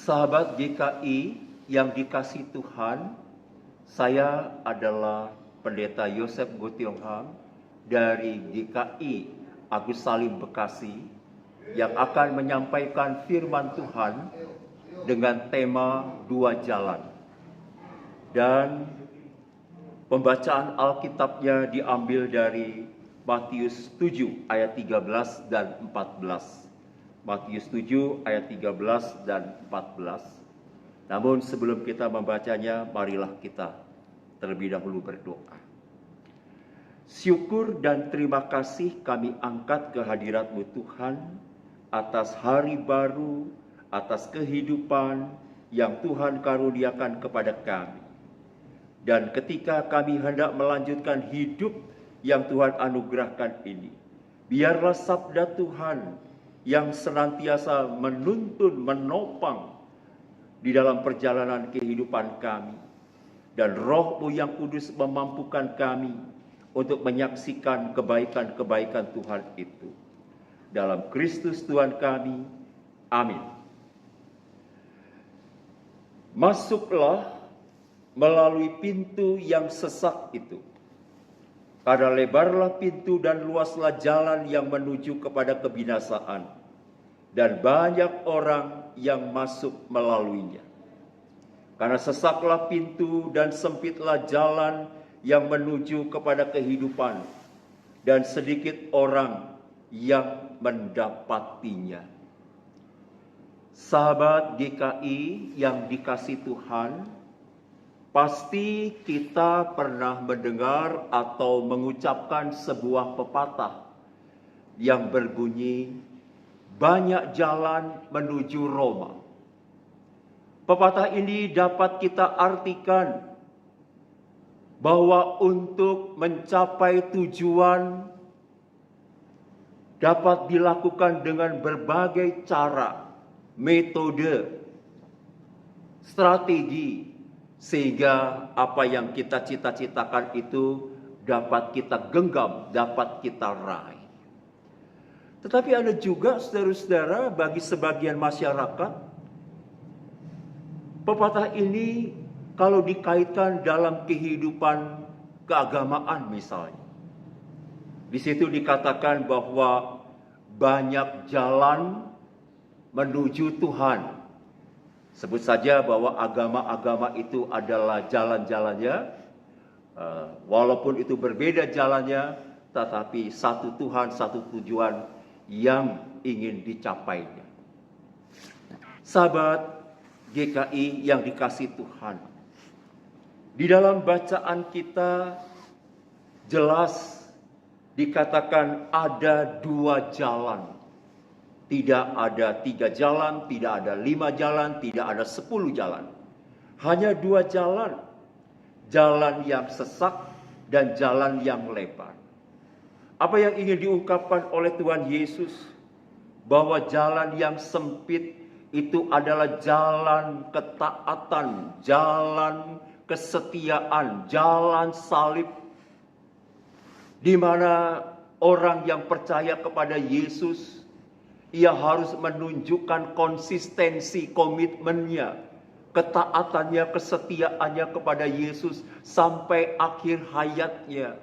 Sahabat GKI yang dikasihi Tuhan, saya adalah Pendeta Yosef Gotiongham dari GKI Agus Salim Bekasi yang akan menyampaikan firman Tuhan dengan tema dua jalan. Dan pembacaan Alkitabnya diambil dari Matius 7 ayat 13 dan 14. Matius 7 ayat 13 dan 14. Namun sebelum kita membacanya, marilah kita terlebih dahulu berdoa. Syukur dan terima kasih kami angkat ke hadirat-Mu Tuhan atas hari baru, atas kehidupan yang Tuhan karuniakan kepada kami. Dan ketika kami hendak melanjutkan hidup yang Tuhan anugerahkan ini, biarlah sabda Tuhan yang senantiasa menuntun, menopang di dalam perjalanan kehidupan kami. Dan Roh-Mu yang kudus memampukan kami untuk menyaksikan kebaikan-kebaikan Tuhan itu. Dalam Kristus Tuhan kami, amin. Masuklah melalui pintu yang sesak itu. Karena lebarlah pintu dan luaslah jalan yang menuju kepada kebinasaan, dan banyak orang yang masuk melaluinya. Karena sesaklah pintu dan sempitlah jalan yang menuju kepada kehidupan, dan sedikit orang yang mendapatinya. Sahabat GKI yang dikasihi Tuhan, pasti kita pernah mendengar atau mengucapkan sebuah pepatah yang berbunyi, banyak jalan menuju Roma. Pepatah ini dapat kita artikan bahwa untuk mencapai tujuan dapat dilakukan dengan berbagai cara, metode, strategi, sehingga apa yang kita cita-citakan itu dapat kita genggam, dapat kita raih. Tetapi ada juga saudara-saudara, bagi sebagian masyarakat, pepatah ini kalau dikaitkan dalam kehidupan keagamaan misalnya. Di situ dikatakan bahwa banyak jalan menuju Tuhan. Sebut saja bahwa agama-agama itu adalah jalan-jalannya, walaupun itu berbeda jalannya, tetapi satu Tuhan, satu tujuan yang ingin dicapainya. Sahabat GKI yang dikasihi Tuhan, di dalam bacaan kita jelas dikatakan ada dua jalan. Tidak ada 3 jalan, tidak ada 5 jalan, tidak ada 10 jalan. Hanya 2 jalan. Jalan yang sesak dan jalan yang lebar. Apa yang ingin diungkapkan oleh Tuhan Yesus? Bahwa jalan yang sempit itu adalah jalan ketaatan, jalan kesetiaan, jalan salib. Di mana orang yang percaya kepada Yesus, ia harus menunjukkan konsistensi komitmennya, ketaatannya, kesetiaannya kepada Yesus sampai akhir hayatnya.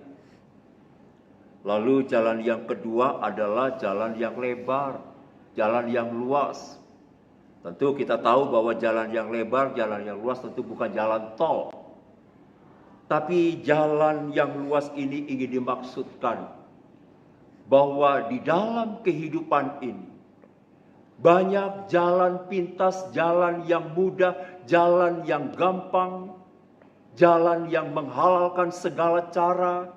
Lalu jalan yang kedua adalah jalan yang lebar, jalan yang luas. Tentu kita tahu bahwa jalan yang lebar, jalan yang luas tentu bukan jalan tol. Tapi jalan yang luas ini ingin dimaksudkan bahwa di dalam kehidupan ini, banyak jalan pintas, jalan yang mudah, jalan yang gampang, jalan yang menghalalkan segala cara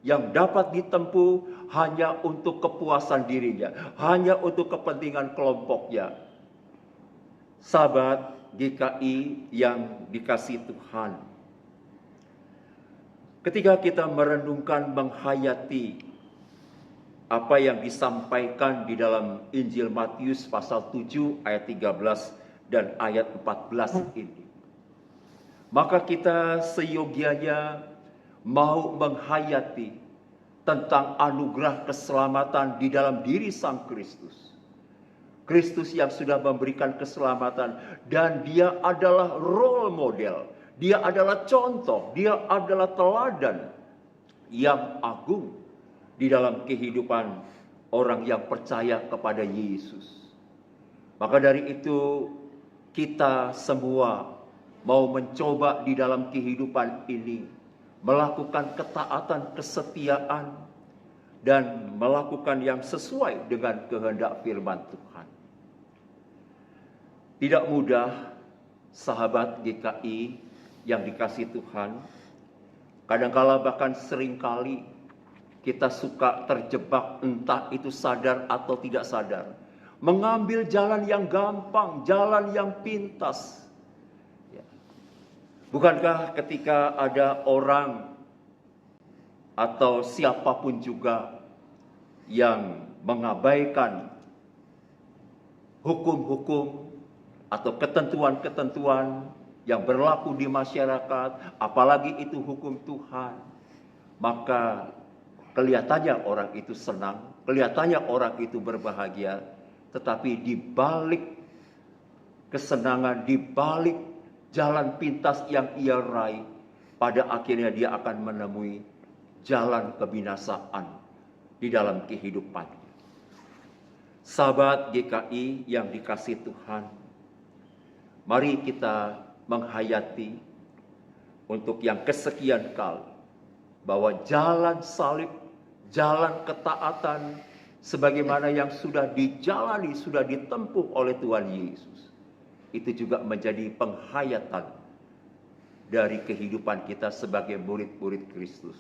yang dapat ditempuh hanya untuk kepuasan dirinya, hanya untuk kepentingan kelompoknya. Sahabat GKI yang dikasihi Tuhan, ketika kita merenungkan, menghayati apa yang disampaikan di dalam Injil Matius pasal 7 ayat 13 dan ayat 14 ini, maka kita seyogianya mau menghayati tentang anugerah keselamatan di dalam diri Sang Kristus. Kristus yang sudah memberikan keselamatan, dan dia adalah role model, dia adalah contoh, dia adalah teladan yang agung di dalam kehidupan orang yang percaya kepada Yesus. Maka dari itu kita semua mau mencoba di dalam kehidupan ini melakukan ketaatan, kesetiaan, dan melakukan yang sesuai dengan kehendak firman Tuhan. Tidak mudah, sahabat GKI yang dikasihi Tuhan. Kadangkala bahkan seringkali kita suka terjebak, entah itu sadar atau tidak sadar, mengambil jalan yang gampang, jalan yang pintas. Bukankah ketika ada orang atau siapapun juga yang mengabaikan hukum-hukum atau ketentuan-ketentuan yang berlaku di masyarakat, apalagi itu hukum Tuhan, maka kelihatannya orang itu senang, kelihatannya orang itu berbahagia, tetapi di balik kesenangan, di balik jalan pintas yang ia raih, pada akhirnya dia akan menemui jalan kebinasaan di dalam kehidupannya. Sahabat GKI yang dikasihi Tuhan, mari kita menghayati untuk yang kesekian kali bahwa jalan salib, jalan ketaatan sebagaimana yang sudah dijalani, sudah ditempuh oleh Tuhan Yesus, itu juga menjadi penghayatan dari kehidupan kita sebagai murid-murid Kristus.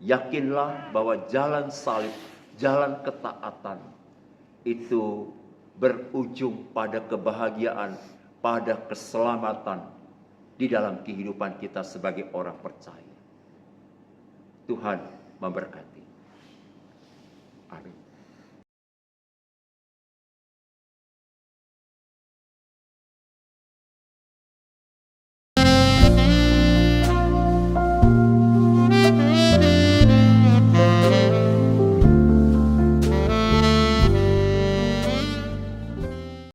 Yakinlah bahwa jalan salib, jalan ketaatan itu berujung pada kebahagiaan, pada keselamatan di dalam kehidupan kita sebagai orang percaya. Tuhan memberkati. Amin.